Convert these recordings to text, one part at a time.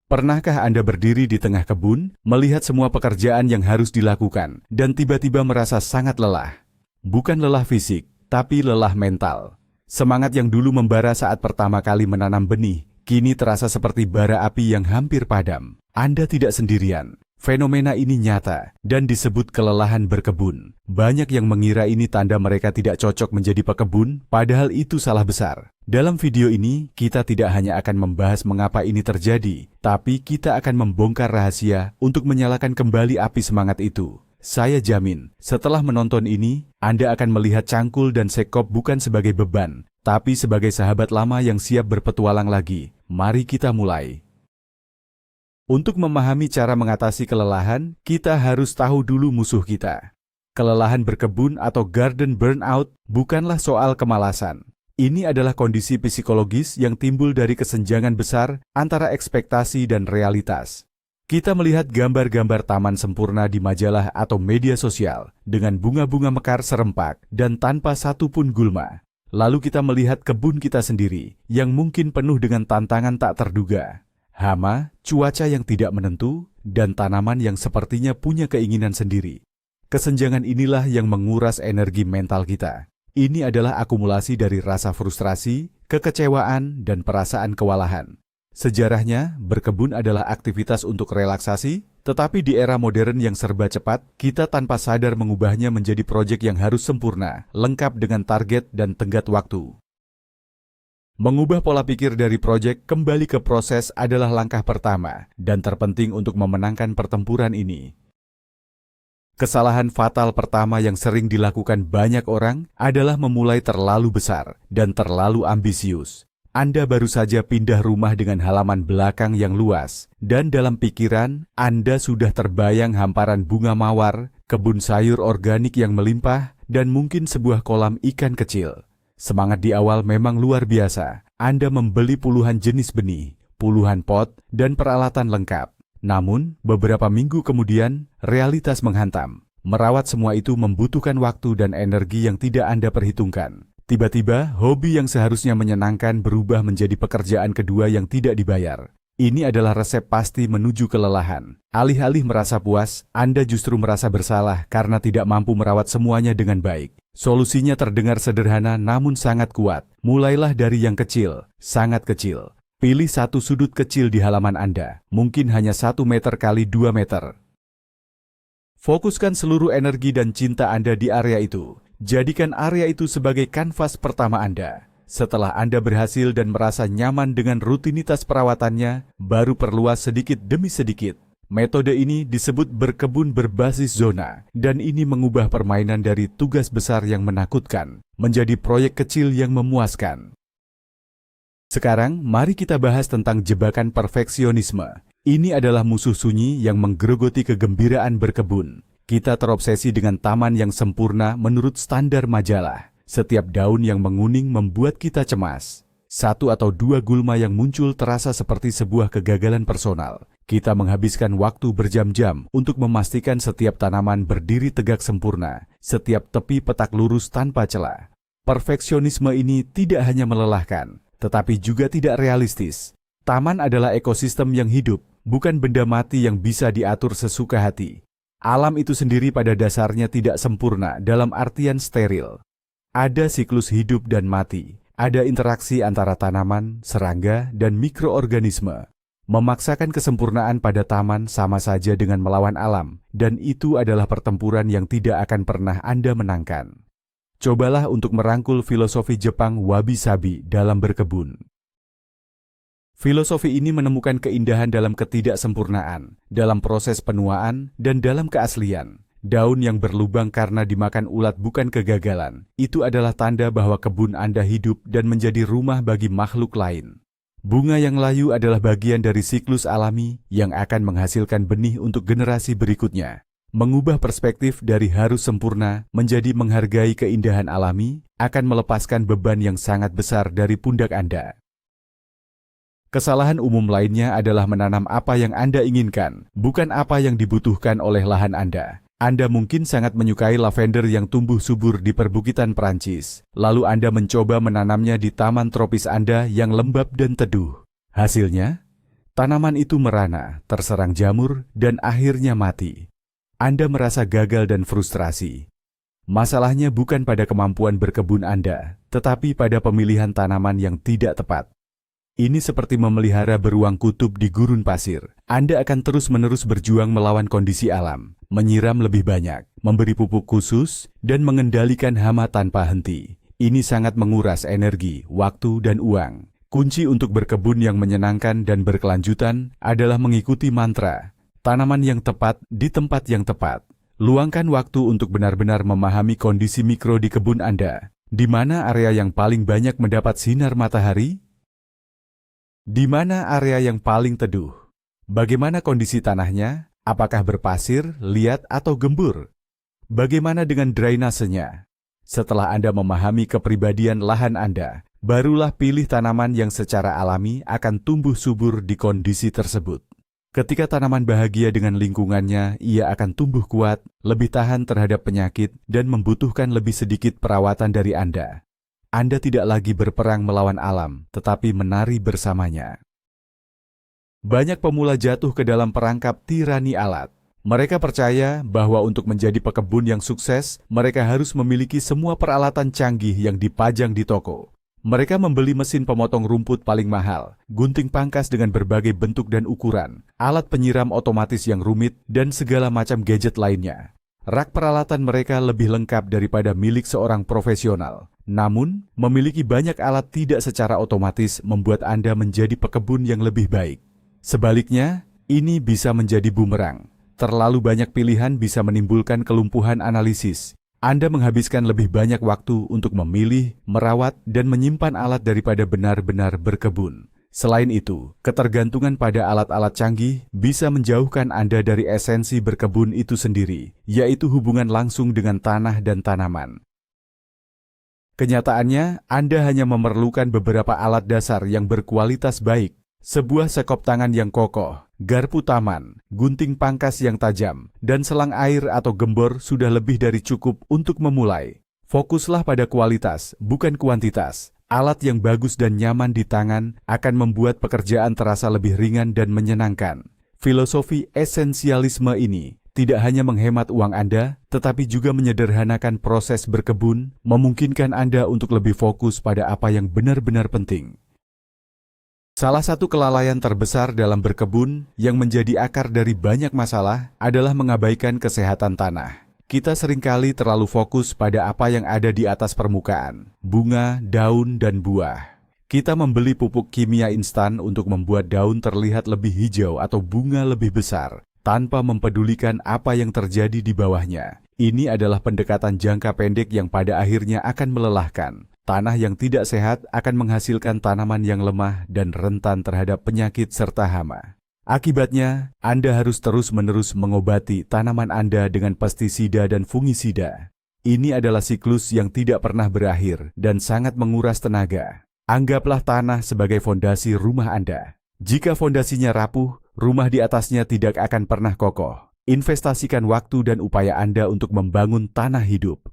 Pernahkah Anda berdiri di tengah kebun, melihat semua pekerjaan yang harus dilakukan, dan tiba-tiba merasa sangat lelah? Bukan lelah fisik, tapi lelah mental. Semangat yang dulu membara saat pertama kali menanam benih, kini terasa seperti bara api yang hampir padam. Anda tidak sendirian. Fenomena ini nyata dan disebut kelelahan berkebun. Banyak yang mengira ini tanda mereka tidak cocok menjadi pekebun, padahal itu salah besar. Dalam video ini, kita tidak hanya akan membahas mengapa ini terjadi, tapi kita akan membongkar rahasia untuk menyalakan kembali api semangat itu. Saya jamin, setelah menonton ini, Anda akan melihat Cangkul dan Sekop bukan sebagai beban, tapi sebagai sahabat lama yang siap berpetualang lagi. Mari kita mulai. Untuk memahami cara mengatasi kelelahan, kita harus tahu dulu musuh kita. Kelelahan berkebun atau garden burnout bukanlah soal kemalasan. Ini adalah kondisi psikologis yang timbul dari kesenjangan besar antara ekspektasi dan realitas. Kita melihat gambar-gambar taman sempurna di majalah atau media sosial dengan bunga-bunga mekar serempak dan tanpa satupun gulma. Lalu kita melihat kebun kita sendiri yang mungkin penuh dengan tantangan tak terduga. Hama, cuaca yang tidak menentu, dan tanaman yang sepertinya punya keinginan sendiri. Kesenjangan inilah yang menguras energi mental kita. Ini adalah akumulasi dari rasa frustrasi, kekecewaan, dan perasaan kewalahan. Sejarahnya, berkebun adalah aktivitas untuk relaksasi, tetapi di era modern yang serba cepat, kita tanpa sadar mengubahnya menjadi proyek yang harus sempurna, lengkap dengan target dan tenggat waktu. Mengubah pola pikir dari proyek kembali ke proses adalah langkah pertama dan terpenting untuk memenangkan pertempuran ini. Kesalahan fatal pertama yang sering dilakukan banyak orang adalah memulai terlalu besar dan terlalu ambisius. Anda baru saja pindah rumah dengan halaman belakang yang luas, dan dalam pikiran Anda sudah terbayang hamparan bunga mawar, kebun sayur organik yang melimpah, dan mungkin sebuah kolam ikan kecil. Semangat di awal memang luar biasa. Anda membeli puluhan jenis benih, puluhan pot, dan peralatan lengkap. Namun, beberapa minggu kemudian, realitas menghantam. Merawat semua itu membutuhkan waktu dan energi yang tidak Anda perhitungkan. Tiba-tiba, hobi yang seharusnya menyenangkan berubah menjadi pekerjaan kedua yang tidak dibayar. Ini adalah resep pasti menuju kelelahan. Alih-alih merasa puas, Anda justru merasa bersalah karena tidak mampu merawat semuanya dengan baik. Solusinya terdengar sederhana namun sangat kuat. Mulailah dari yang kecil, sangat kecil. Pilih satu sudut kecil di halaman Anda, mungkin hanya 1 meter kali 2 meter. Fokuskan seluruh energi dan cinta Anda di area itu. Jadikan area itu sebagai kanvas pertama Anda. Setelah Anda berhasil dan merasa nyaman dengan rutinitas perawatannya, baru perluas sedikit demi sedikit. Metode ini disebut berkebun berbasis zona, dan ini mengubah permainan dari tugas besar yang menakutkan menjadi proyek kecil yang memuaskan. Sekarang, mari kita bahas tentang jebakan perfeksionisme. Ini adalah musuh sunyi yang menggerogoti kegembiraan berkebun. Kita terobsesi dengan taman yang sempurna menurut standar majalah. Setiap daun yang menguning membuat kita cemas. 1 atau 2 gulma yang muncul terasa seperti sebuah kegagalan personal. Kita menghabiskan waktu berjam-jam untuk memastikan setiap tanaman berdiri tegak sempurna, setiap tepi petak lurus tanpa celah. Perfeksionisme ini tidak hanya melelahkan, tetapi juga tidak realistis. Taman adalah ekosistem yang hidup, bukan benda mati yang bisa diatur sesuka hati. Alam itu sendiri pada dasarnya tidak sempurna dalam artian steril. Ada siklus hidup dan mati, ada interaksi antara tanaman, serangga, dan mikroorganisme. Memaksakan kesempurnaan pada taman sama saja dengan melawan alam, dan itu adalah pertempuran yang tidak akan pernah Anda menangkan. Cobalah untuk merangkul filosofi Jepang wabi-sabi dalam berkebun. Filosofi ini menemukan keindahan dalam ketidaksempurnaan, dalam proses penuaan, dan dalam keaslian. Daun yang berlubang karena dimakan ulat bukan kegagalan. Itu adalah tanda bahwa kebun Anda hidup dan menjadi rumah bagi makhluk lain. Bunga yang layu adalah bagian dari siklus alami yang akan menghasilkan benih untuk generasi berikutnya. Mengubah perspektif dari harus sempurna menjadi menghargai keindahan alami akan melepaskan beban yang sangat besar dari pundak Anda. Kesalahan umum lainnya adalah menanam apa yang Anda inginkan, bukan apa yang dibutuhkan oleh lahan Anda. Anda mungkin sangat menyukai lavender yang tumbuh subur di perbukitan Prancis. Lalu Anda mencoba menanamnya di taman tropis Anda yang lembab dan teduh. Hasilnya, Tanaman itu merana, terserang jamur, dan akhirnya mati. Anda merasa gagal dan frustrasi. Masalahnya bukan pada kemampuan berkebun Anda, tetapi pada pemilihan tanaman yang tidak tepat. Ini seperti memelihara beruang kutub di gurun pasir. Anda akan terus-menerus berjuang melawan kondisi alam, menyiram lebih banyak, memberi pupuk khusus, dan mengendalikan hama tanpa henti. Ini sangat menguras energi, waktu, dan uang. Kunci untuk berkebun yang menyenangkan dan berkelanjutan adalah mengikuti mantra, tanaman yang tepat di tempat yang tepat. Luangkan waktu untuk benar-benar memahami kondisi mikro di kebun Anda. Di mana area yang paling banyak mendapat sinar matahari? Di mana area yang paling teduh? Bagaimana kondisi tanahnya? Apakah berpasir, liat, atau gembur? Bagaimana dengan drainasenya? Setelah Anda memahami kepribadian lahan Anda, barulah pilih tanaman yang secara alami akan tumbuh subur di kondisi tersebut. Ketika tanaman bahagia dengan lingkungannya, ia akan tumbuh kuat, lebih tahan terhadap penyakit, dan membutuhkan lebih sedikit perawatan dari Anda. Anda tidak lagi berperang melawan alam, tetapi menari bersamanya. Banyak pemula jatuh ke dalam perangkap tirani alat. Mereka percaya bahwa untuk menjadi pekebun yang sukses, mereka harus memiliki semua peralatan canggih yang dipajang di toko. Mereka membeli mesin pemotong rumput paling mahal, gunting pangkas dengan berbagai bentuk dan ukuran, alat penyiram otomatis yang rumit, dan segala macam gadget lainnya. Rak peralatan mereka lebih lengkap daripada milik seorang profesional. Namun, memiliki banyak alat tidak secara otomatis membuat Anda menjadi pekebun yang lebih baik. Sebaliknya, ini bisa menjadi bumerang. Terlalu banyak pilihan bisa menimbulkan kelumpuhan analisis. Anda menghabiskan lebih banyak waktu untuk memilih, merawat, dan menyimpan alat daripada benar-benar berkebun. Selain itu, ketergantungan pada alat-alat canggih bisa menjauhkan Anda dari esensi berkebun itu sendiri, yaitu hubungan langsung dengan tanah dan tanaman. Kenyataannya, Anda hanya memerlukan beberapa alat dasar yang berkualitas baik. Sebuah sekop tangan yang kokoh, garpu taman, gunting pangkas yang tajam, dan selang air atau gembor sudah lebih dari cukup untuk memulai. Fokuslah pada kualitas, bukan kuantitas. Alat yang bagus dan nyaman di tangan akan membuat pekerjaan terasa lebih ringan dan menyenangkan. Filosofi esensialisme ini tidak hanya menghemat uang Anda, tetapi juga menyederhanakan proses berkebun, memungkinkan Anda untuk lebih fokus pada apa yang benar-benar penting. Salah satu kelalaian terbesar dalam berkebun yang menjadi akar dari banyak masalah adalah mengabaikan kesehatan tanah. Kita seringkali terlalu fokus pada apa yang ada di atas permukaan, bunga, daun, dan buah. Kita membeli pupuk kimia instan untuk membuat daun terlihat lebih hijau atau bunga lebih besar, tanpa mempedulikan apa yang terjadi di bawahnya. Ini adalah pendekatan jangka pendek yang pada akhirnya akan melelahkan. Tanah yang tidak sehat akan menghasilkan tanaman yang lemah dan rentan terhadap penyakit serta hama. Akibatnya, Anda harus terus-menerus mengobati tanaman Anda dengan pestisida dan fungisida. Ini adalah siklus yang tidak pernah berakhir dan sangat menguras tenaga. Anggaplah tanah sebagai fondasi rumah Anda. Jika fondasinya rapuh, rumah di atasnya tidak akan pernah kokoh. Investasikan waktu dan upaya Anda untuk membangun tanah hidup.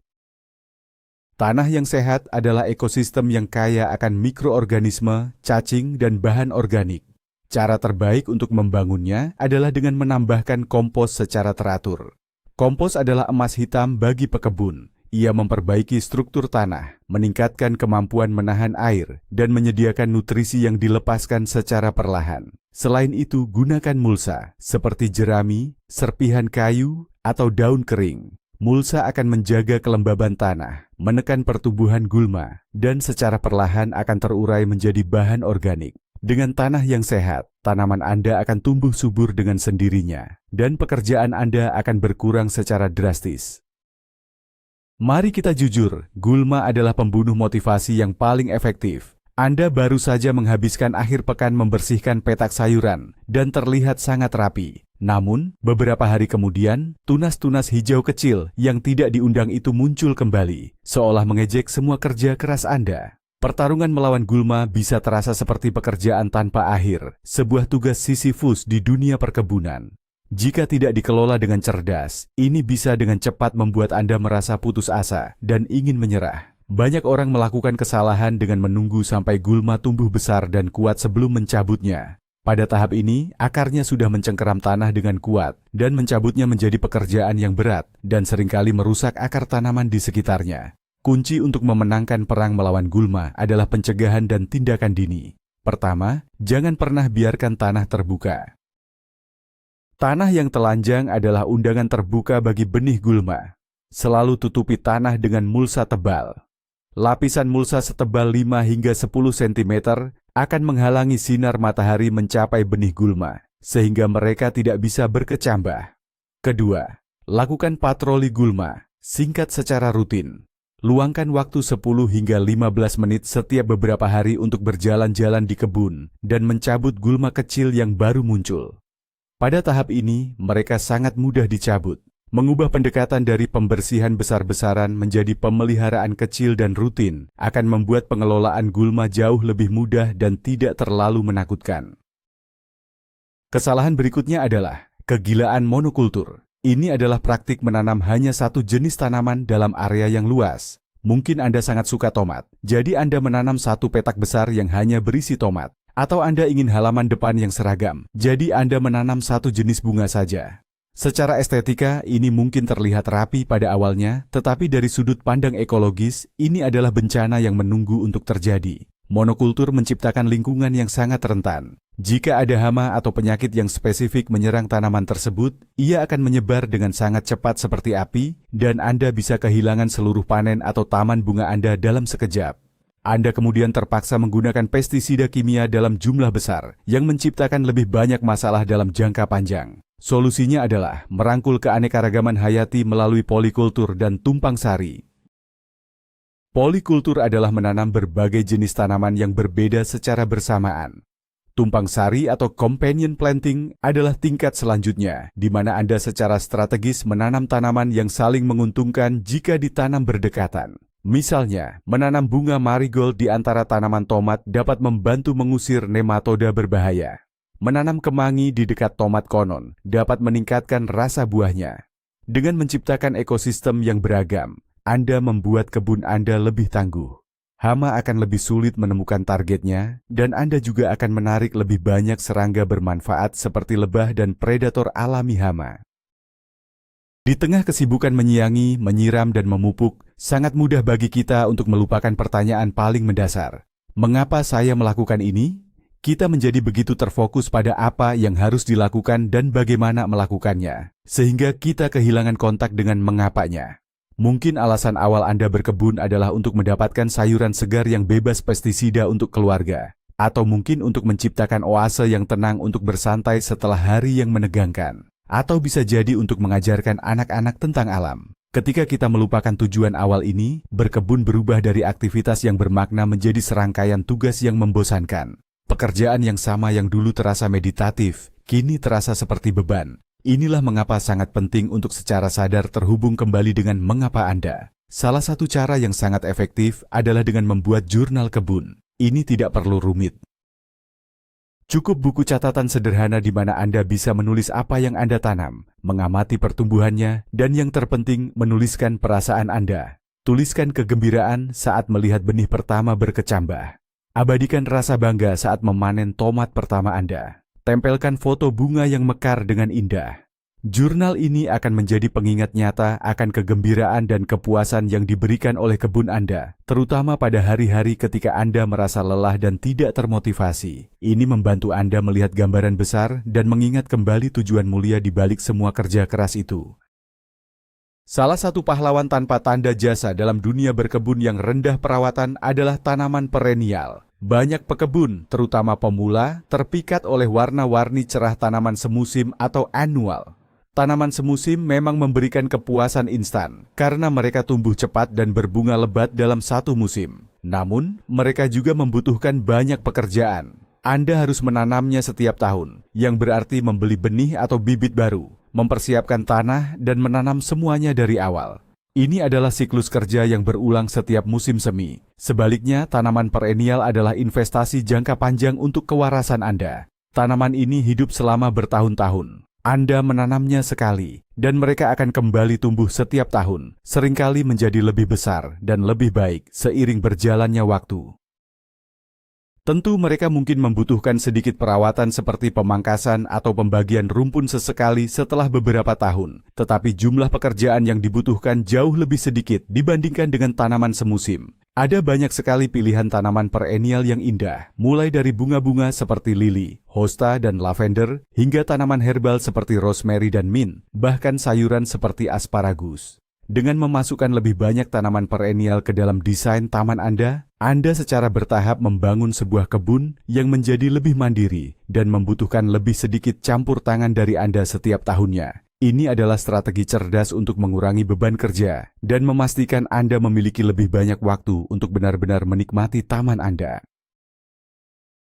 Tanah yang sehat adalah ekosistem yang kaya akan mikroorganisme, cacing, dan bahan organik. Cara terbaik untuk membangunnya adalah dengan menambahkan kompos secara teratur. Kompos adalah emas hitam bagi pekebun. Ia memperbaiki struktur tanah, meningkatkan kemampuan menahan air, dan menyediakan nutrisi yang dilepaskan secara perlahan. Selain itu, gunakan mulsa, seperti jerami, serpihan kayu, atau daun kering. Mulsa akan menjaga kelembaban tanah, menekan pertumbuhan gulma, dan secara perlahan akan terurai menjadi bahan organik. Dengan tanah yang sehat, tanaman Anda akan tumbuh subur dengan sendirinya, dan pekerjaan Anda akan berkurang secara drastis. Mari kita jujur, gulma adalah pembunuh motivasi yang paling efektif. Anda baru saja menghabiskan akhir pekan membersihkan petak sayuran, dan terlihat sangat rapi. Namun, beberapa hari kemudian, tunas-tunas hijau kecil yang tidak diundang itu muncul kembali, seolah mengejek semua kerja keras Anda. Pertarungan melawan gulma bisa terasa seperti pekerjaan tanpa akhir, sebuah tugas Sisyphus di dunia perkebunan. Jika tidak dikelola dengan cerdas, ini bisa dengan cepat membuat Anda merasa putus asa dan ingin menyerah. Banyak orang melakukan kesalahan dengan menunggu sampai gulma tumbuh besar dan kuat sebelum mencabutnya. Pada tahap ini, akarnya sudah mencengkeram tanah dengan kuat dan mencabutnya menjadi pekerjaan yang berat dan seringkali merusak akar tanaman di sekitarnya. Kunci untuk memenangkan perang melawan gulma adalah pencegahan dan tindakan dini. Pertama, jangan pernah biarkan tanah terbuka. Tanah yang telanjang adalah undangan terbuka bagi benih gulma. Selalu tutupi tanah dengan mulsa tebal. Lapisan mulsa setebal 5 hingga 10 cm akan menghalangi sinar matahari mencapai benih gulma, sehingga mereka tidak bisa berkecambah. Kedua, lakukan patroli gulma, singkat secara rutin. Luangkan waktu 10 hingga 15 menit setiap beberapa hari untuk berjalan-jalan di kebun dan mencabut gulma kecil yang baru muncul. Pada tahap ini, mereka sangat mudah dicabut. Mengubah pendekatan dari pembersihan besar-besaran menjadi pemeliharaan kecil dan rutin akan membuat pengelolaan gulma jauh lebih mudah dan tidak terlalu menakutkan. Kesalahan berikutnya adalah kegilaan monokultur. Ini adalah praktik menanam hanya satu jenis tanaman dalam area yang luas. Mungkin Anda sangat suka tomat, jadi Anda menanam satu petak besar yang hanya berisi tomat. Atau Anda ingin halaman depan yang seragam, jadi Anda menanam satu jenis bunga saja. Secara estetika, ini mungkin terlihat rapi pada awalnya, tetapi dari sudut pandang ekologis, ini adalah bencana yang menunggu untuk terjadi. Monokultur menciptakan lingkungan yang sangat rentan. Jika ada hama atau penyakit yang spesifik menyerang tanaman tersebut, ia akan menyebar dengan sangat cepat seperti api, dan Anda bisa kehilangan seluruh panen atau taman bunga Anda dalam sekejap. Anda kemudian terpaksa menggunakan pestisida kimia dalam jumlah besar, yang menciptakan lebih banyak masalah dalam jangka panjang. Solusinya adalah merangkul keanekaragaman hayati melalui polikultur dan tumpang sari. Polikultur adalah menanam berbagai jenis tanaman yang berbeda secara bersamaan. Tumpang sari atau companion planting adalah tingkat selanjutnya, di mana Anda secara strategis menanam tanaman yang saling menguntungkan jika ditanam berdekatan. Misalnya, menanam bunga marigold di antara tanaman tomat dapat membantu mengusir nematoda berbahaya. Menanam kemangi di dekat tomat konon dapat meningkatkan rasa buahnya. Dengan menciptakan ekosistem yang beragam, Anda membuat kebun Anda lebih tangguh. Hama akan lebih sulit menemukan targetnya, dan Anda juga akan menarik lebih banyak serangga bermanfaat seperti lebah dan predator alami hama. Di tengah kesibukan menyiangi, menyiram, dan memupuk, sangat mudah bagi kita untuk melupakan pertanyaan paling mendasar. Mengapa saya melakukan ini? Kita menjadi begitu terfokus pada apa yang harus dilakukan dan bagaimana melakukannya, sehingga kita kehilangan kontak dengan mengapanya. Mungkin alasan awal Anda berkebun adalah untuk mendapatkan sayuran segar yang bebas pestisida untuk keluarga, atau mungkin untuk menciptakan oase yang tenang untuk bersantai setelah hari yang menegangkan, atau bisa jadi untuk mengajarkan anak-anak tentang alam. Ketika kita melupakan tujuan awal ini, berkebun berubah dari aktivitas yang bermakna menjadi serangkaian tugas yang membosankan. Pekerjaan yang sama yang dulu terasa meditatif, kini terasa seperti beban. Inilah mengapa sangat penting untuk secara sadar terhubung kembali dengan mengapa Anda. Salah satu cara yang sangat efektif adalah dengan membuat jurnal kebun. Ini tidak perlu rumit. Cukup buku catatan sederhana di mana Anda bisa menulis apa yang Anda tanam, mengamati pertumbuhannya, dan yang terpenting menuliskan perasaan Anda. Tuliskan kegembiraan saat melihat benih pertama berkecambah. Abadikan rasa bangga saat memanen tomat pertama Anda. Tempelkan foto bunga yang mekar dengan indah. Jurnal ini akan menjadi pengingat nyata akan kegembiraan dan kepuasan yang diberikan oleh kebun Anda, terutama pada hari-hari ketika Anda merasa lelah dan tidak termotivasi. Ini membantu Anda melihat gambaran besar dan mengingat kembali tujuan mulia di balik semua kerja keras itu. Salah satu pahlawan tanpa tanda jasa dalam dunia berkebun yang rendah perawatan adalah tanaman perennial. Banyak pekebun, terutama pemula, terpikat oleh warna-warni cerah tanaman semusim atau annual. Tanaman semusim memang memberikan kepuasan instan, karena mereka tumbuh cepat dan berbunga lebat dalam satu musim. Namun, mereka juga membutuhkan banyak pekerjaan. Anda harus menanamnya setiap tahun, yang berarti membeli benih atau bibit baru, mempersiapkan tanah, dan menanam semuanya dari awal. Ini adalah siklus kerja yang berulang setiap musim semi. Sebaliknya, tanaman perennial adalah investasi jangka panjang untuk kewarasan Anda. Tanaman ini hidup selama bertahun-tahun. Anda menanamnya sekali, dan mereka akan kembali tumbuh setiap tahun, seringkali menjadi lebih besar dan lebih baik seiring berjalannya waktu. Tentu mereka mungkin membutuhkan sedikit perawatan seperti pemangkasan atau pembagian rumpun sesekali setelah beberapa tahun. Tetapi jumlah pekerjaan yang dibutuhkan jauh lebih sedikit dibandingkan dengan tanaman semusim. Ada banyak sekali pilihan tanaman perennial yang indah, mulai dari bunga-bunga seperti lili, hosta, dan lavender, hingga tanaman herbal seperti rosemary dan mint, bahkan sayuran seperti asparagus. Dengan memasukkan lebih banyak tanaman perennial ke dalam desain taman Anda secara bertahap membangun sebuah kebun yang menjadi lebih mandiri dan membutuhkan lebih sedikit campur tangan dari Anda setiap tahunnya. Ini adalah strategi cerdas untuk mengurangi beban kerja dan memastikan Anda memiliki lebih banyak waktu untuk benar-benar menikmati taman Anda.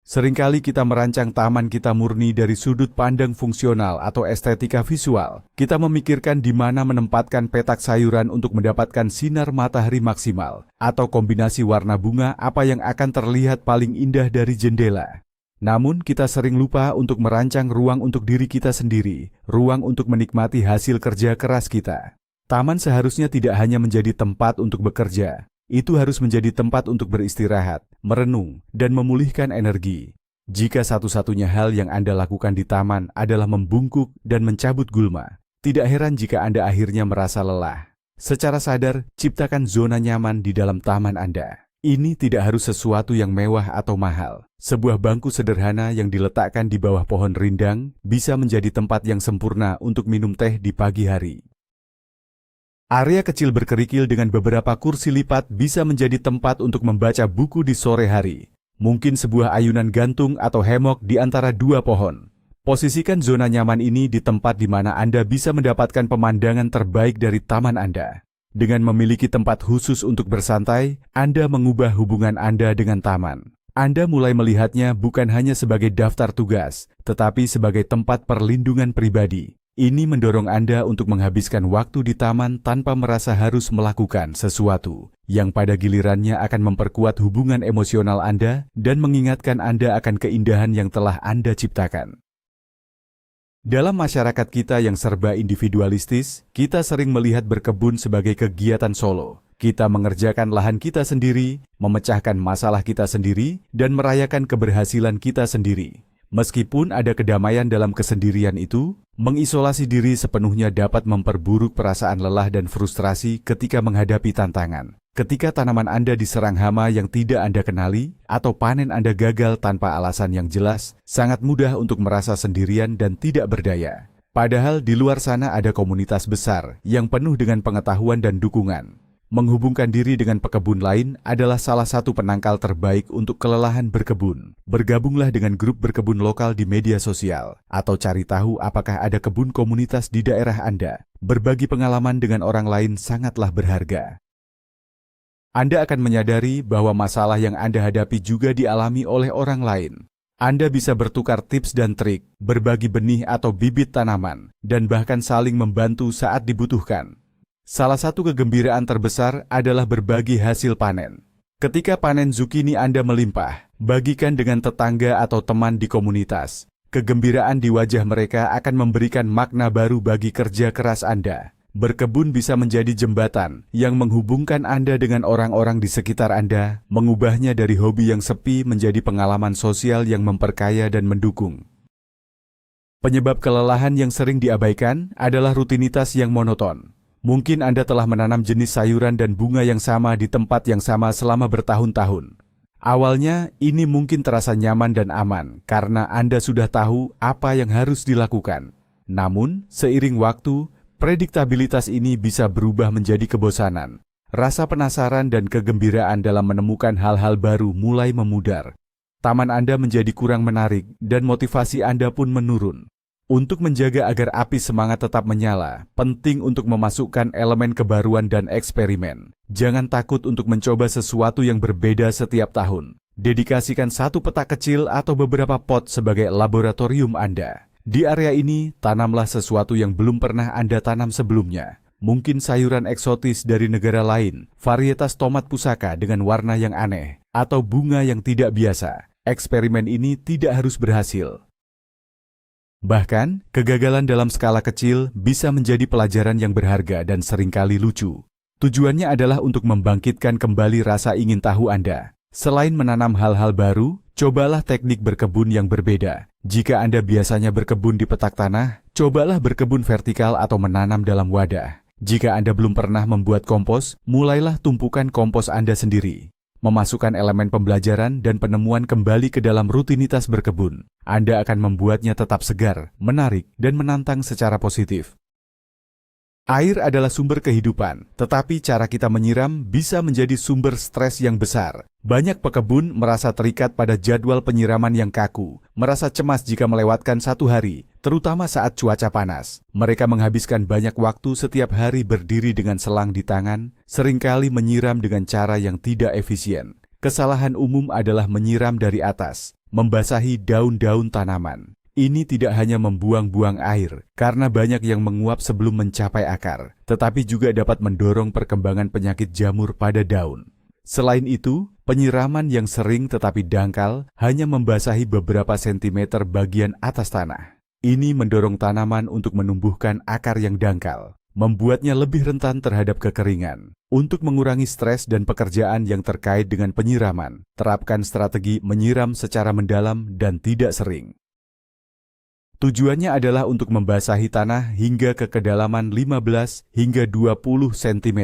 Seringkali kita merancang taman kita murni dari sudut pandang fungsional atau estetika visual. Kita memikirkan di mana menempatkan petak sayuran untuk mendapatkan sinar matahari maksimal, atau kombinasi warna bunga apa yang akan terlihat paling indah dari jendela. Namun, kita sering lupa untuk merancang ruang untuk diri kita sendiri, ruang untuk menikmati hasil kerja keras kita. Taman seharusnya tidak hanya menjadi tempat untuk bekerja. Itu harus menjadi tempat untuk beristirahat, merenung, dan memulihkan energi. Jika satu-satunya hal yang Anda lakukan di taman adalah membungkuk dan mencabut gulma, tidak heran jika Anda akhirnya merasa lelah. Secara sadar, ciptakan zona nyaman di dalam taman Anda. Ini tidak harus sesuatu yang mewah atau mahal. Sebuah bangku sederhana yang diletakkan di bawah pohon rindang bisa menjadi tempat yang sempurna untuk minum teh di pagi hari. Area kecil berkerikil dengan beberapa kursi lipat bisa menjadi tempat untuk membaca buku di sore hari. Mungkin sebuah ayunan gantung atau hemok di antara dua pohon. Posisikan zona nyaman ini di tempat di mana Anda bisa mendapatkan pemandangan terbaik dari taman Anda. Dengan memiliki tempat khusus untuk bersantai, Anda mengubah hubungan Anda dengan taman. Anda mulai melihatnya bukan hanya sebagai daftar tugas, tetapi sebagai tempat perlindungan pribadi. Ini mendorong Anda untuk menghabiskan waktu di taman tanpa merasa harus melakukan sesuatu, yang pada gilirannya akan memperkuat hubungan emosional Anda dan mengingatkan Anda akan keindahan yang telah Anda ciptakan. Dalam masyarakat kita yang serba individualistis, kita sering melihat berkebun sebagai kegiatan solo. Kita mengerjakan lahan kita sendiri, memecahkan masalah kita sendiri, dan merayakan keberhasilan kita sendiri. Meskipun ada kedamaian dalam kesendirian itu, mengisolasi diri sepenuhnya dapat memperburuk perasaan lelah dan frustrasi ketika menghadapi tantangan. Ketika tanaman Anda diserang hama yang tidak Anda kenali, atau panen Anda gagal tanpa alasan yang jelas, sangat mudah untuk merasa sendirian dan tidak berdaya. Padahal di luar sana ada komunitas besar yang penuh dengan pengetahuan dan dukungan. Menghubungkan diri dengan pekebun lain adalah salah satu penangkal terbaik untuk kelelahan berkebun. Bergabunglah dengan grup berkebun lokal di media sosial, atau cari tahu apakah ada kebun komunitas di daerah Anda. Berbagi pengalaman dengan orang lain sangatlah berharga. Anda akan menyadari bahwa masalah yang Anda hadapi juga dialami oleh orang lain. Anda bisa bertukar tips dan trik, berbagi benih atau bibit tanaman, dan bahkan saling membantu saat dibutuhkan. Salah satu kegembiraan terbesar adalah berbagi hasil panen. Ketika panen zukini Anda melimpah, bagikan dengan tetangga atau teman di komunitas. Kegembiraan di wajah mereka akan memberikan makna baru bagi kerja keras Anda. Berkebun bisa menjadi jembatan yang menghubungkan Anda dengan orang-orang di sekitar Anda, mengubahnya dari hobi yang sepi menjadi pengalaman sosial yang memperkaya dan mendukung. Penyebab kelelahan yang sering diabaikan adalah rutinitas yang monoton. Mungkin Anda telah menanam jenis sayuran dan bunga yang sama di tempat yang sama selama bertahun-tahun. Awalnya, ini mungkin terasa nyaman dan aman karena Anda sudah tahu apa yang harus dilakukan. Namun, seiring waktu, prediktabilitas ini bisa berubah menjadi kebosanan. Rasa penasaran dan kegembiraan dalam menemukan hal-hal baru mulai memudar. Taman Anda menjadi kurang menarik dan motivasi Anda pun menurun. Untuk menjaga agar api semangat tetap menyala, penting untuk memasukkan elemen kebaruan dan eksperimen. Jangan takut untuk mencoba sesuatu yang berbeda setiap tahun. Dedikasikan satu petak kecil atau beberapa pot sebagai laboratorium Anda. Di area ini, tanamlah sesuatu yang belum pernah Anda tanam sebelumnya. Mungkin sayuran eksotis dari negara lain, varietas tomat pusaka dengan warna yang aneh, atau bunga yang tidak biasa. Eksperimen ini tidak harus berhasil. Bahkan, kegagalan dalam skala kecil bisa menjadi pelajaran yang berharga dan seringkali lucu. Tujuannya adalah untuk membangkitkan kembali rasa ingin tahu Anda. Selain menanam hal-hal baru, Cobalah teknik berkebun yang berbeda. Jika Anda biasanya berkebun di petak tanah, cobalah berkebun vertikal atau menanam dalam wadah. Jika Anda belum pernah membuat kompos, mulailah tumpukan kompos Anda sendiri. Memasukkan elemen pembelajaran dan penemuan kembali ke dalam rutinitas berkebun. Anda akan membuatnya tetap segar, menarik, dan menantang secara positif. Air adalah sumber kehidupan, tetapi cara kita menyiram bisa menjadi sumber stres yang besar. Banyak pekebun merasa terikat pada jadwal penyiraman yang kaku, merasa cemas jika melewatkan satu hari, terutama saat cuaca panas. Mereka menghabiskan banyak waktu setiap hari berdiri dengan selang di tangan, seringkali menyiram dengan cara yang tidak efisien. Kesalahan umum adalah menyiram dari atas, membasahi daun-daun tanaman. Ini tidak hanya membuang-buang air, karena banyak yang menguap sebelum mencapai akar, tetapi juga dapat mendorong perkembangan penyakit jamur pada daun. Selain itu, penyiraman yang sering tetapi dangkal hanya membasahi beberapa sentimeter bagian atas tanah. Ini mendorong tanaman untuk menumbuhkan akar yang dangkal, membuatnya lebih rentan terhadap kekeringan. Untuk mengurangi stres dan pekerjaan yang terkait dengan penyiraman, terapkan strategi menyiram secara mendalam dan tidak sering. Tujuannya adalah untuk membasahi tanah hingga ke kedalaman 15 hingga 20 cm.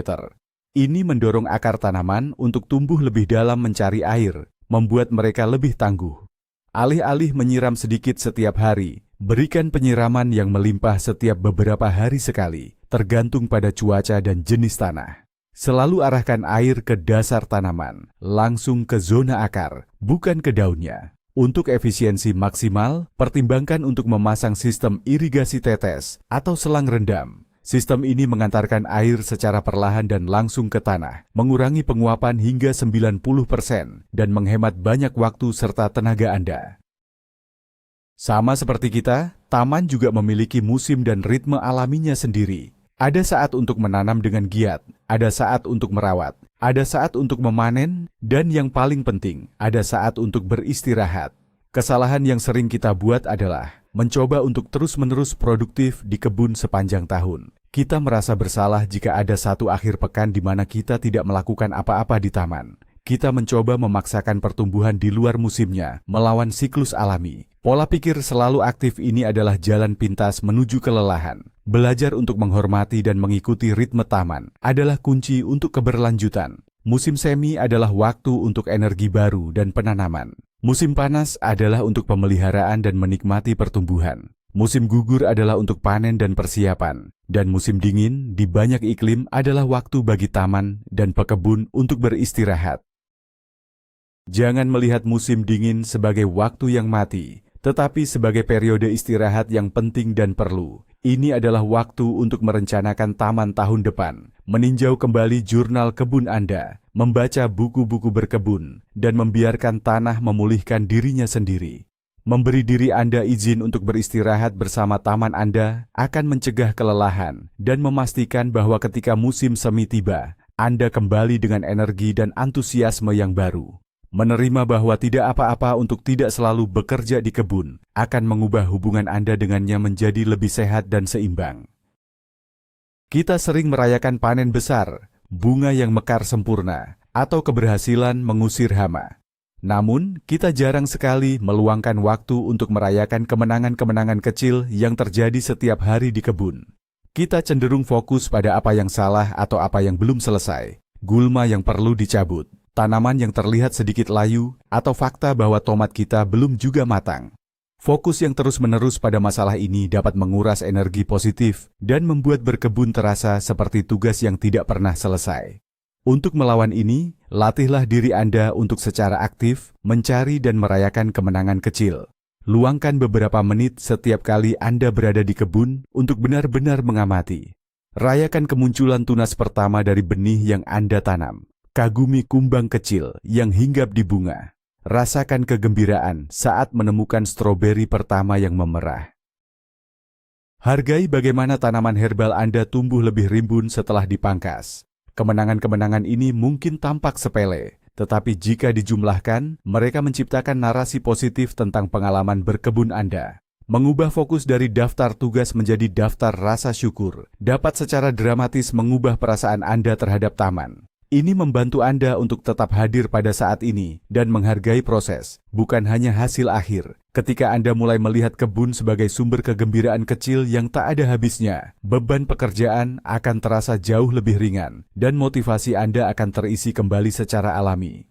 Ini mendorong akar tanaman untuk tumbuh lebih dalam mencari air, membuat mereka lebih tangguh. Alih-alih menyiram sedikit setiap hari, berikan penyiraman yang melimpah setiap beberapa hari sekali, tergantung pada cuaca dan jenis tanah. Selalu arahkan air ke dasar tanaman, langsung ke zona akar, bukan ke daunnya. Untuk efisiensi maksimal, pertimbangkan untuk memasang sistem irigasi tetes atau selang rendam. Sistem ini mengantarkan air secara perlahan dan langsung ke tanah, mengurangi penguapan hingga 90% dan menghemat banyak waktu serta tenaga Anda. Sama seperti kita, taman juga memiliki musim dan ritme alaminya sendiri. Ada saat untuk menanam dengan giat, ada saat untuk merawat, ada saat untuk memanen, dan yang paling penting, ada saat untuk beristirahat. Kesalahan yang sering kita buat adalah mencoba untuk terus-menerus produktif di kebun sepanjang tahun. Kita merasa bersalah jika ada satu akhir pekan di mana kita tidak melakukan apa-apa di taman. Kita mencoba memaksakan pertumbuhan di luar musimnya, melawan siklus alami. Pola pikir selalu aktif ini adalah jalan pintas menuju kelelahan. Belajar untuk menghormati dan mengikuti ritme taman adalah kunci untuk keberlanjutan. Musim semi adalah waktu untuk energi baru dan penanaman. Musim panas adalah untuk pemeliharaan dan menikmati pertumbuhan. Musim gugur adalah untuk panen dan persiapan. Dan musim dingin di banyak iklim adalah waktu bagi taman dan pekebun untuk beristirahat. Jangan melihat musim dingin sebagai waktu yang mati, tetapi sebagai periode istirahat yang penting dan perlu. Ini adalah waktu untuk merencanakan taman tahun depan, meninjau kembali jurnal kebun Anda, membaca buku-buku berkebun, dan membiarkan tanah memulihkan dirinya sendiri. Memberi diri Anda izin untuk beristirahat bersama taman Anda akan mencegah kelelahan dan memastikan bahwa ketika musim semi tiba, Anda kembali dengan energi dan antusiasme yang baru. Menerima bahwa tidak apa-apa untuk tidak selalu bekerja di kebun akan mengubah hubungan Anda dengannya menjadi lebih sehat dan seimbang. Kita sering merayakan panen besar, bunga yang mekar sempurna, atau keberhasilan mengusir hama. Namun, kita jarang sekali meluangkan waktu untuk merayakan kemenangan-kemenangan kecil yang terjadi setiap hari di kebun. Kita cenderung fokus pada apa yang salah atau apa yang belum selesai, gulma yang perlu dicabut, tanaman yang terlihat sedikit layu, atau fakta bahwa tomat kita belum juga matang. Fokus yang terus-menerus pada masalah ini dapat menguras energi positif dan membuat berkebun terasa seperti tugas yang tidak pernah selesai. Untuk melawan ini, latihlah diri Anda untuk secara aktif mencari dan merayakan kemenangan kecil. Luangkan beberapa menit setiap kali Anda berada di kebun untuk benar-benar mengamati. Rayakan kemunculan tunas pertama dari benih yang Anda tanam. Kagumi kumbang kecil yang hinggap di bunga. Rasakan kegembiraan saat menemukan stroberi pertama yang memerah. Hargai bagaimana tanaman herbal Anda tumbuh lebih rimbun setelah dipangkas. Kemenangan-kemenangan ini mungkin tampak sepele, tetapi jika dijumlahkan, mereka menciptakan narasi positif tentang pengalaman berkebun Anda. Mengubah fokus dari daftar tugas menjadi daftar rasa syukur dapat secara dramatis mengubah perasaan Anda terhadap taman. Ini membantu Anda untuk tetap hadir pada saat ini dan menghargai proses, bukan hanya hasil akhir. Ketika Anda mulai melihat kebun sebagai sumber kegembiraan kecil yang tak ada habisnya, beban pekerjaan akan terasa jauh lebih ringan dan motivasi Anda akan terisi kembali secara alami.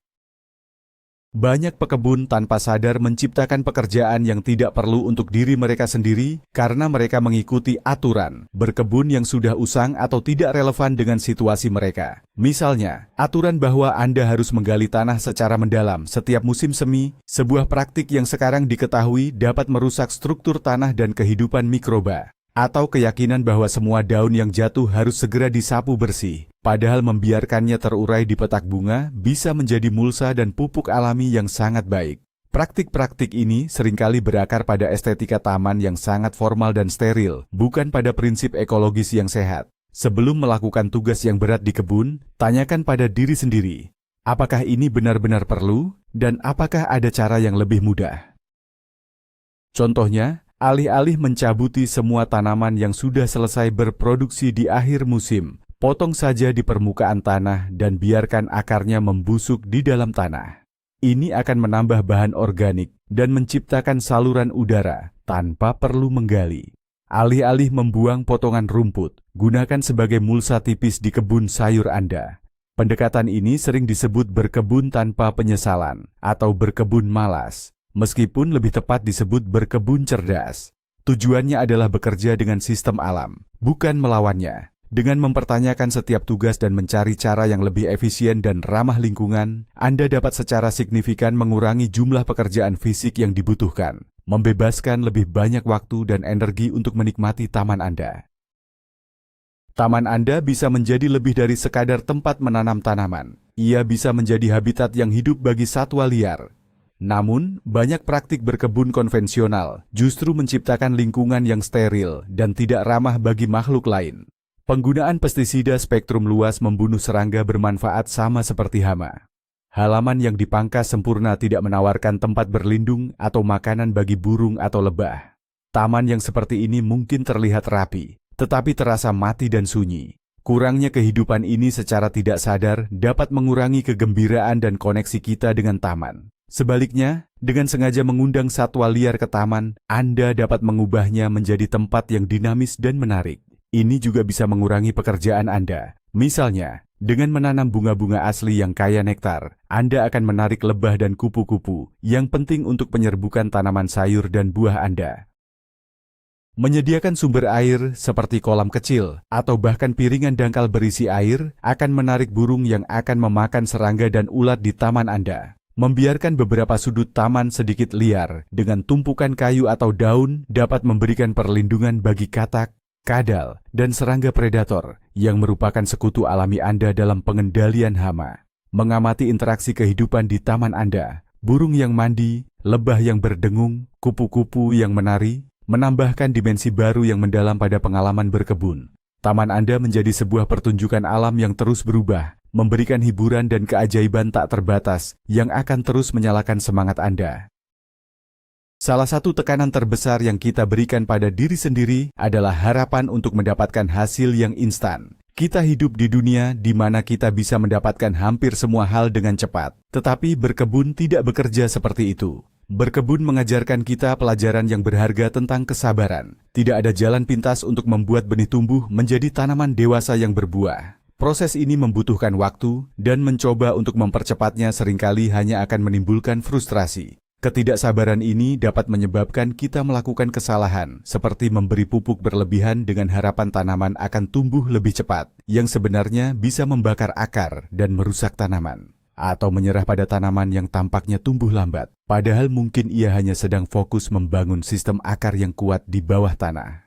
Banyak pekebun tanpa sadar menciptakan pekerjaan yang tidak perlu untuk diri mereka sendiri karena mereka mengikuti aturan berkebun yang sudah usang atau tidak relevan dengan situasi mereka. Misalnya, aturan bahwa Anda harus menggali tanah secara mendalam setiap musim semi, sebuah praktik yang sekarang diketahui dapat merusak struktur tanah dan kehidupan mikroba. Atau keyakinan bahwa semua daun yang jatuh harus segera disapu bersih, padahal membiarkannya terurai di petak bunga bisa menjadi mulsa dan pupuk alami yang sangat baik. Praktik-praktik ini seringkali berakar pada estetika taman yang sangat formal dan steril, bukan pada prinsip ekologis yang sehat. Sebelum melakukan tugas yang berat di kebun, tanyakan pada diri sendiri, apakah ini benar-benar perlu, dan apakah ada cara yang lebih mudah? Contohnya, alih-alih mencabuti semua tanaman yang sudah selesai berproduksi di akhir musim, potong saja di permukaan tanah dan biarkan akarnya membusuk di dalam tanah. Ini akan menambah bahan organik dan menciptakan saluran udara tanpa perlu menggali. Alih-alih membuang potongan rumput, gunakan sebagai mulsa tipis di kebun sayur Anda. Pendekatan ini sering disebut berkebun tanpa penyesalan atau berkebun malas. Meskipun lebih tepat disebut berkebun cerdas, tujuannya adalah bekerja dengan sistem alam, bukan melawannya. Dengan mempertanyakan setiap tugas dan mencari cara yang lebih efisien dan ramah lingkungan, Anda dapat secara signifikan mengurangi jumlah pekerjaan fisik yang dibutuhkan, membebaskan lebih banyak waktu dan energi untuk menikmati taman Anda. Taman Anda bisa menjadi lebih dari sekadar tempat menanam tanaman. Ia bisa menjadi habitat yang hidup bagi satwa liar. Namun, banyak praktik berkebun konvensional justru menciptakan lingkungan yang steril dan tidak ramah bagi makhluk lain. Penggunaan pestisida spektrum luas membunuh serangga bermanfaat sama seperti hama. Halaman yang dipangkas sempurna tidak menawarkan tempat berlindung atau makanan bagi burung atau lebah. Taman yang seperti ini mungkin terlihat rapi, tetapi terasa mati dan sunyi. Kurangnya kehidupan ini secara tidak sadar dapat mengurangi kegembiraan dan koneksi kita dengan taman. Sebaliknya, dengan sengaja mengundang satwa liar ke taman, Anda dapat mengubahnya menjadi tempat yang dinamis dan menarik. Ini juga bisa mengurangi pekerjaan Anda. Misalnya, dengan menanam bunga-bunga asli yang kaya nektar, Anda akan menarik lebah dan kupu-kupu yang penting untuk penyerbukan tanaman sayur dan buah Anda. Menyediakan sumber air seperti kolam kecil atau bahkan piringan dangkal berisi air akan menarik burung yang akan memakan serangga dan ulat di taman Anda. Membiarkan beberapa sudut taman sedikit liar dengan tumpukan kayu atau daun dapat memberikan perlindungan bagi katak, kadal, dan serangga predator yang merupakan sekutu alami Anda dalam pengendalian hama. Mengamati interaksi kehidupan di taman Anda, burung yang mandi, lebah yang berdengung, kupu-kupu yang menari, menambahkan dimensi baru yang mendalam pada pengalaman berkebun. Taman Anda menjadi sebuah pertunjukan alam yang terus berubah, memberikan hiburan dan keajaiban tak terbatas yang akan terus menyalakan semangat Anda. Salah satu tekanan terbesar yang kita berikan pada diri sendiri adalah harapan untuk mendapatkan hasil yang instan. Kita hidup di dunia di mana kita bisa mendapatkan hampir semua hal dengan cepat, tetapi berkebun tidak bekerja seperti itu. Berkebun mengajarkan kita pelajaran yang berharga tentang kesabaran. Tidak ada jalan pintas untuk membuat benih tumbuh menjadi tanaman dewasa yang berbuah. Proses ini membutuhkan waktu, dan mencoba untuk mempercepatnya seringkali hanya akan menimbulkan frustrasi. Ketidaksabaran ini dapat menyebabkan kita melakukan kesalahan, seperti memberi pupuk berlebihan dengan harapan tanaman akan tumbuh lebih cepat, yang sebenarnya bisa membakar akar dan merusak tanaman. Atau menyerah pada tanaman yang tampaknya tumbuh lambat, padahal mungkin ia hanya sedang fokus membangun sistem akar yang kuat di bawah tanah.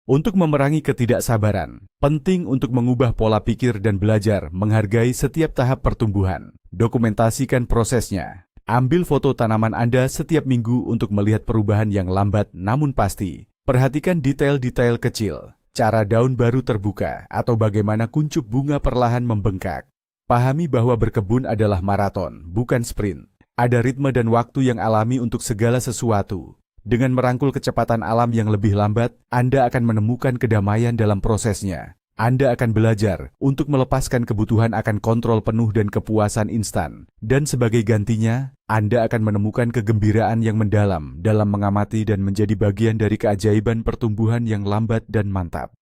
Untuk memerangi ketidaksabaran, penting untuk mengubah pola pikir dan belajar menghargai setiap tahap pertumbuhan. Dokumentasikan prosesnya. Ambil foto tanaman Anda setiap minggu untuk melihat perubahan yang lambat namun pasti. Perhatikan detail-detail kecil, cara daun baru terbuka, atau bagaimana kuncup bunga perlahan membengkak. Pahami bahwa berkebun adalah maraton, bukan sprint. Ada ritme dan waktu yang alami untuk segala sesuatu. Dengan merangkul kecepatan alam yang lebih lambat, Anda akan menemukan kedamaian dalam prosesnya. Anda akan belajar untuk melepaskan kebutuhan akan kontrol penuh dan kepuasan instan. Dan sebagai gantinya, Anda akan menemukan kegembiraan yang mendalam dalam mengamati dan menjadi bagian dari keajaiban pertumbuhan yang lambat dan mantap.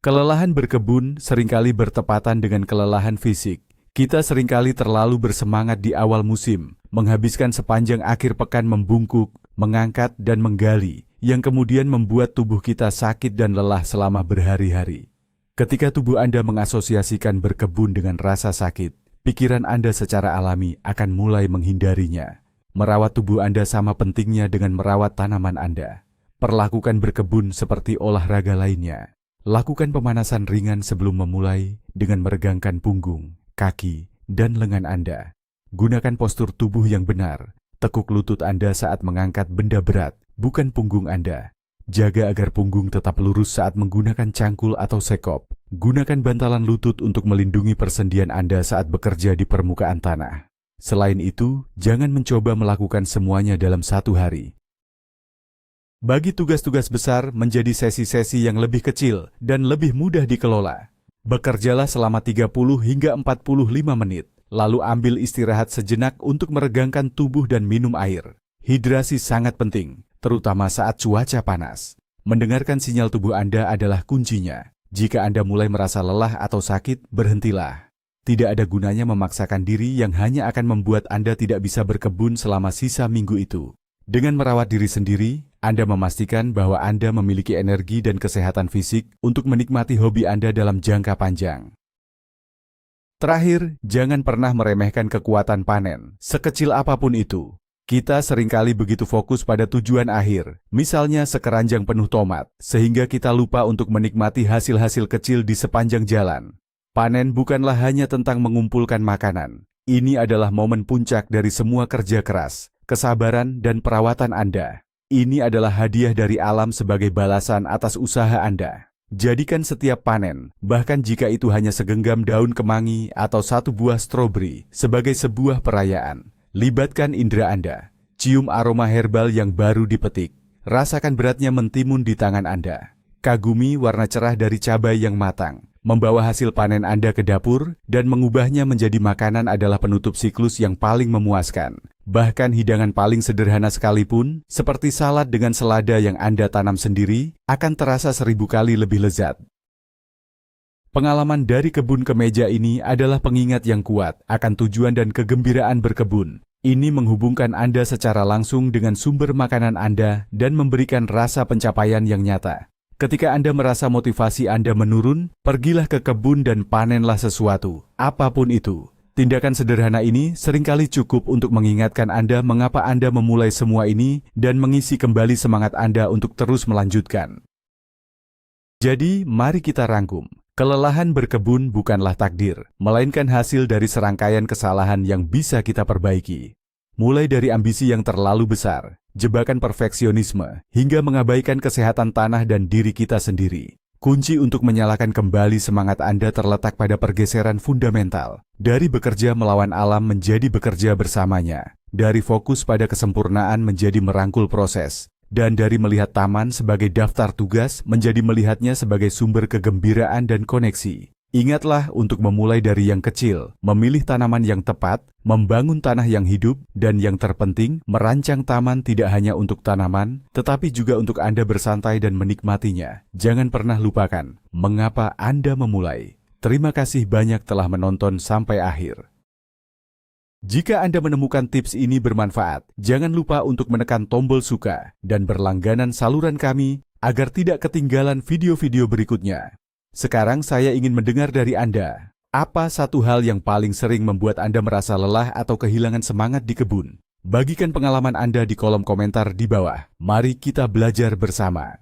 Kelelahan berkebun seringkali bertepatan dengan kelelahan fisik. Kita seringkali terlalu bersemangat di awal musim, menghabiskan sepanjang akhir pekan membungkuk, mengangkat dan menggali, yang kemudian membuat tubuh kita sakit dan lelah selama berhari-hari. Ketika tubuh Anda mengasosiasikan berkebun dengan rasa sakit, pikiran Anda secara alami akan mulai menghindarinya. Merawat tubuh Anda sama pentingnya dengan merawat tanaman Anda. Perlakukan berkebun seperti olahraga lainnya. Lakukan pemanasan ringan sebelum memulai dengan meregangkan punggung, kaki, dan lengan Anda. Gunakan postur tubuh yang benar. Tekuk lutut Anda saat mengangkat benda berat, bukan punggung Anda. Jaga agar punggung tetap lurus saat menggunakan cangkul atau sekop. Gunakan bantalan lutut untuk melindungi persendian Anda saat bekerja di permukaan tanah. Selain itu, jangan mencoba melakukan semuanya dalam satu hari. Bagi tugas-tugas besar menjadi sesi-sesi yang lebih kecil dan lebih mudah dikelola. Bekerjalah selama 30 hingga 45 menit. Lalu ambil istirahat sejenak untuk meregangkan tubuh dan minum air. Hidrasi sangat penting, terutama saat cuaca panas. Mendengarkan sinyal tubuh Anda adalah kuncinya. Jika Anda mulai merasa lelah atau sakit, berhentilah. Tidak ada gunanya memaksakan diri yang hanya akan membuat Anda tidak bisa berkebun selama sisa minggu itu. Dengan merawat diri sendiri, Anda memastikan bahwa Anda memiliki energi dan kesehatan fisik untuk menikmati hobi Anda dalam jangka panjang. Terakhir, jangan pernah meremehkan kekuatan panen, sekecil apapun itu. Kita seringkali begitu fokus pada tujuan akhir, misalnya sekeranjang penuh tomat, sehingga kita lupa untuk menikmati hasil-hasil kecil di sepanjang jalan. Panen bukanlah hanya tentang mengumpulkan makanan. Ini adalah momen puncak dari semua kerja keras, kesabaran, dan perawatan Anda. Ini adalah hadiah dari alam sebagai balasan atas usaha Anda. Jadikan setiap panen, bahkan jika itu hanya segenggam daun kemangi atau satu buah stroberi, sebagai sebuah perayaan. Libatkan indera Anda. Cium aroma herbal yang baru dipetik. Rasakan beratnya mentimun di tangan Anda. Kagumi warna cerah dari cabai yang matang. Membawa hasil panen Anda ke dapur dan mengubahnya menjadi makanan adalah penutup siklus yang paling memuaskan. Bahkan hidangan paling sederhana sekalipun, seperti salad dengan selada yang Anda tanam sendiri, akan terasa 1000 kali lebih lezat. Pengalaman dari kebun ke meja ini adalah pengingat yang kuat akan tujuan dan kegembiraan berkebun. Ini menghubungkan Anda secara langsung dengan sumber makanan Anda dan memberikan rasa pencapaian yang nyata. Ketika Anda merasa motivasi Anda menurun, pergilah ke kebun dan panenlah sesuatu, apapun itu. Tindakan sederhana ini seringkali cukup untuk mengingatkan Anda mengapa Anda memulai semua ini dan mengisi kembali semangat Anda untuk terus melanjutkan. Jadi, mari kita rangkum. Kelelahan berkebun bukanlah takdir, melainkan hasil dari serangkaian kesalahan yang bisa kita perbaiki. Mulai dari ambisi yang terlalu besar, jebakan perfeksionisme, hingga mengabaikan kesehatan tanah dan diri kita sendiri. Kunci untuk menyalakan kembali semangat Anda terletak pada pergeseran fundamental. Dari bekerja melawan alam menjadi bekerja bersamanya. Dari fokus pada kesempurnaan menjadi merangkul proses. Dan dari melihat taman sebagai daftar tugas menjadi melihatnya sebagai sumber kegembiraan dan koneksi. Ingatlah untuk memulai dari yang kecil, memilih tanaman yang tepat, membangun tanah yang hidup, dan yang terpenting, merancang taman tidak hanya untuk tanaman, tetapi juga untuk Anda bersantai dan menikmatinya. Jangan pernah lupakan mengapa Anda memulai. Terima kasih banyak telah menonton sampai akhir. Jika Anda menemukan tips ini bermanfaat, jangan lupa untuk menekan tombol suka dan berlangganan saluran kami agar tidak ketinggalan video-video berikutnya. Sekarang saya ingin mendengar dari Anda. Apa satu hal yang paling sering membuat Anda merasa lelah atau kehilangan semangat di kebun? Bagikan pengalaman Anda di kolom komentar di bawah. Mari kita belajar bersama.